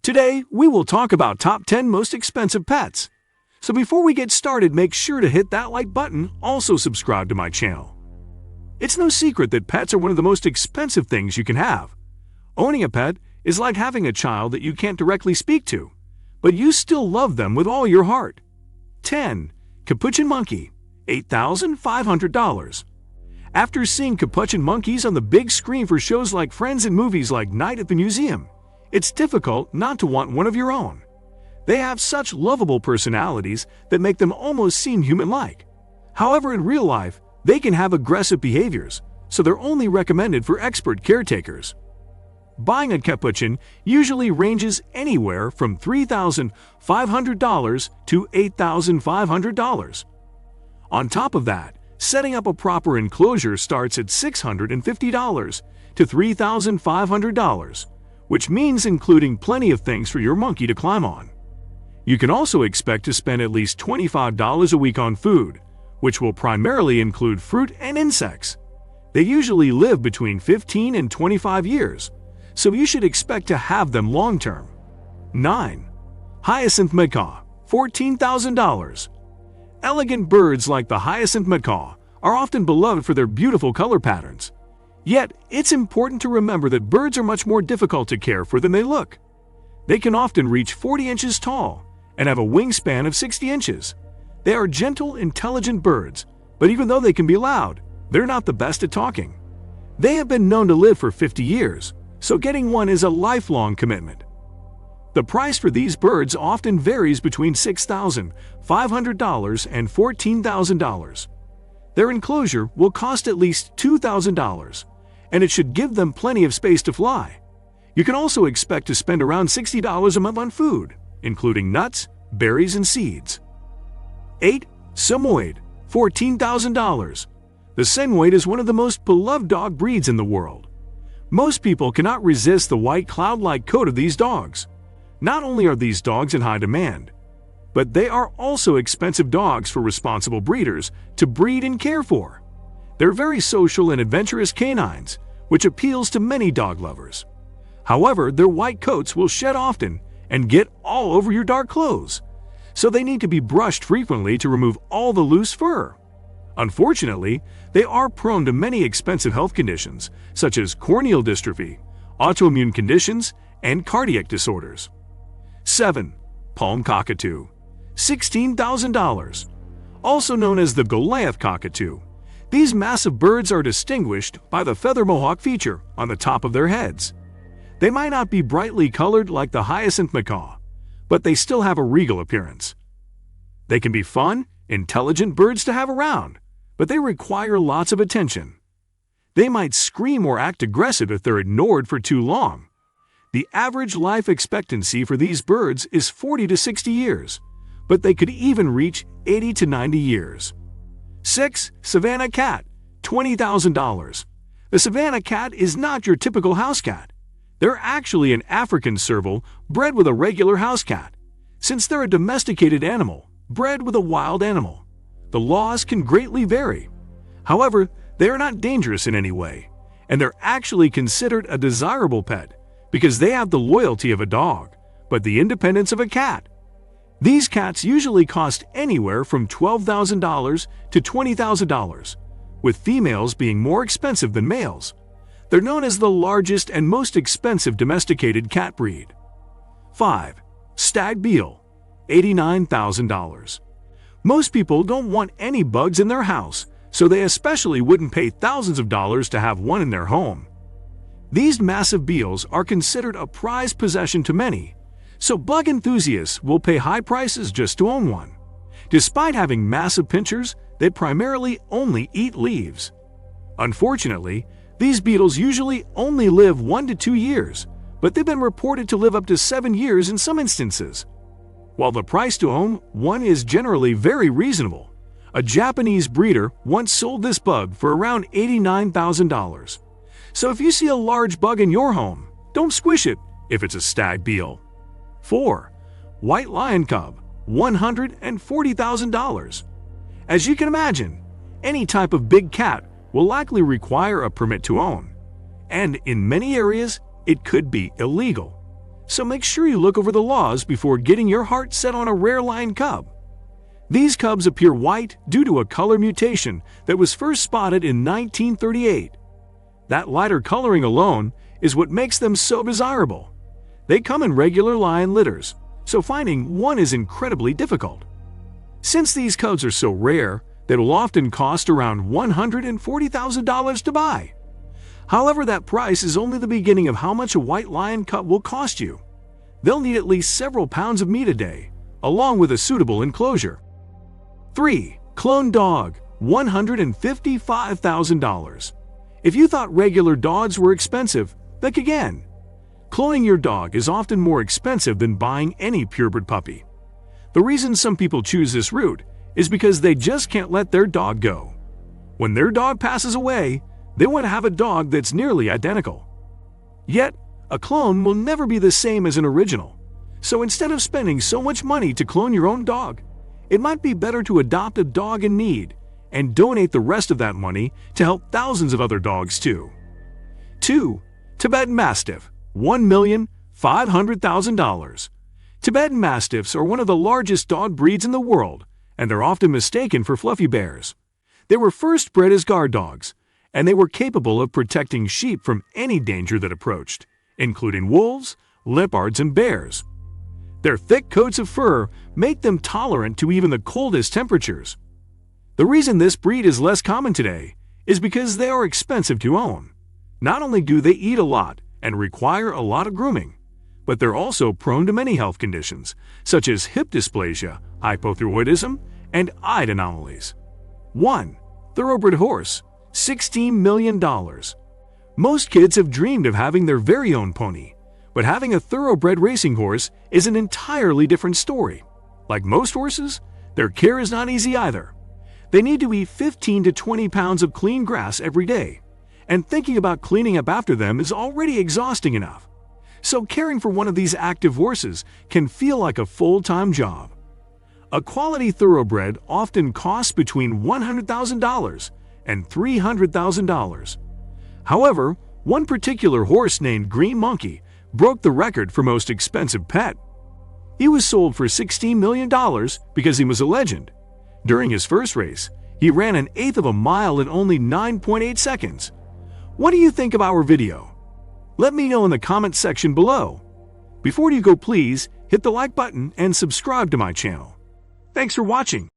Today, we will talk about top 10 most expensive pets. So before we get started, make sure to hit that like button, also subscribe to my channel. It's no secret that pets are one of the most expensive things you can have. Owning a pet is like having a child that you can't directly speak to, but you still love them with all your heart. 10. Capuchin Monkey, $8,500. After seeing capuchin monkeys on the big screen for shows like Friends and movies like Night at the Museum, it's difficult not to want one of your own. They have such lovable personalities that make them almost seem human-like. However, in real life, they can have aggressive behaviors, so they're only recommended for expert caretakers. Buying a capuchin usually ranges anywhere from $3,500 to $8,500. On top of that, setting up a proper enclosure starts at $650 to $3,500, which means including plenty of things for your monkey to climb on. You can also expect to spend at least $25 a week on food, which will primarily include fruit and insects. They usually live between 15 and 25 years, so you should expect to have them long-term. 9. Hyacinth Macaw, $14,000. Elegant birds like the hyacinth macaw are often beloved for their beautiful color patterns. Yet, it's important to remember that birds are much more difficult to care for than they look. They can often reach 40 inches tall and have a wingspan of 60 inches. They are gentle, intelligent birds, but even though they can be loud, they're not the best at talking. They have been known to live for 50 years, so getting one is a lifelong commitment. The price for these birds often varies between $6,500 and $14,000. Their enclosure will cost at least $2,000, and it should give them plenty of space to fly. You can also expect to spend around $60 a month on food, including nuts, berries, and seeds. 8. Samoyed, $14,000. The Samoyed is one of the most beloved dog breeds in the world. Most people cannot resist the white cloud-like coat of these dogs. Not only are these dogs in high demand, but they are also expensive dogs for responsible breeders to breed and care for. They're very social and adventurous canines, which appeals to many dog lovers. However, their white coats will shed often and get all over your dark clothes, so they need to be brushed frequently to remove all the loose fur. Unfortunately, they are prone to many expensive health conditions, such as corneal dystrophy, autoimmune conditions, and cardiac disorders. 7. Palm Cockatoo, $16,000. Also known as the Goliath cockatoo, these massive birds are distinguished by the feather mohawk feature on the top of their heads. They might not be brightly colored like the hyacinth macaw, but they still have a regal appearance. They can be fun, intelligent birds to have around, but they require lots of attention. They might scream or act aggressive if they're ignored for too long. The average life expectancy for these birds is 40 to 60 years, but they could even reach 80 to 90 years. 6. Savannah Cat, $20,000. The Savannah Cat is not your typical house cat. They're actually an African serval bred with a regular house cat. Since they're a domesticated animal, bred with a wild animal, the laws can greatly vary. However, they are not dangerous in any way, and they're actually considered a desirable pet because they have the loyalty of a dog, but the independence of a cat. These cats usually cost anywhere from $12,000 to $20,000, with females being more expensive than males. They're known as the largest and most expensive domesticated cat breed. 5. Stag Beetle, $89,000. Most people don't want any bugs in their house, so they especially wouldn't pay thousands of dollars to have one in their home. These massive beetles are considered a prized possession to many, so bug enthusiasts will pay high prices just to own one. Despite having massive pinchers, they primarily only eat leaves. Unfortunately, these beetles usually only live 1 to 2 years, but they've been reported to live up to 7 years in some instances. While the price to own one is generally very reasonable, a Japanese breeder once sold this bug for around $89,000. So if you see a large bug in your home, don't squish it if it's a stag beetle. 4. White Lion Cub, $140,000. As you can imagine, any type of big cat will likely require a permit to own, and in many areas, it could be illegal. so make sure you look over the laws before getting your heart set on a rare lion cub. These cubs appear white due to a color mutation that was first spotted in 1938. That lighter coloring alone is what makes them so desirable. They come in regular lion litters, so finding one is incredibly difficult. Since these cubs are so rare, they will often cost around $140,000 to buy. However, that price is only the beginning of how much a white lion cub will cost you. They'll need at least several pounds of meat a day, along with a suitable enclosure. 3. Clone dog, $155,000. If you thought regular dogs were expensive, think again. Cloning your dog is often more expensive than buying any purebred puppy. The reason some people choose this route is because they just can't let their dog go. When their dog passes away, they want to have a dog that's nearly identical. Yet, a clone will never be the same as an original. So instead of spending so much money to clone your own dog, it might be better to adopt a dog in need and donate the rest of that money to help thousands of other dogs too. 2. Tibetan Mastiff, $1,500,000. Tibetan Mastiffs are one of the largest dog breeds in the world, and they're often mistaken for fluffy bears. They were first bred as guard dogs, and they were capable of protecting sheep from any danger that approached, including wolves, leopards, and bears. Their thick coats of fur make them tolerant to even the coldest temperatures. The reason this breed is less common today is because they are expensive to own. Not only do they eat a lot and require a lot of grooming, but they're also prone to many health conditions, such as hip dysplasia, hypothyroidism, and eye anomalies. 1. Thoroughbred horse, $16 million. Most kids have dreamed of having their very own pony, but having a thoroughbred racing horse is an entirely different story. Like most horses, their care is not easy either. They need to eat 15 to 20 pounds of clean grass every day, and thinking about cleaning up after them is already exhausting enough. So caring for one of these active horses can feel like a full-time job. A quality thoroughbred often costs between $100,000 and $300,000. However, one particular horse named Green Monkey broke the record for most expensive pet. He was sold for $16 million because he was a legend. During his first race, he ran an eighth of a mile in only 9.8 seconds. What do you think of our video? Let me know in the comments section below. Before you go, please hit the like button and subscribe to my channel. Thanks for watching.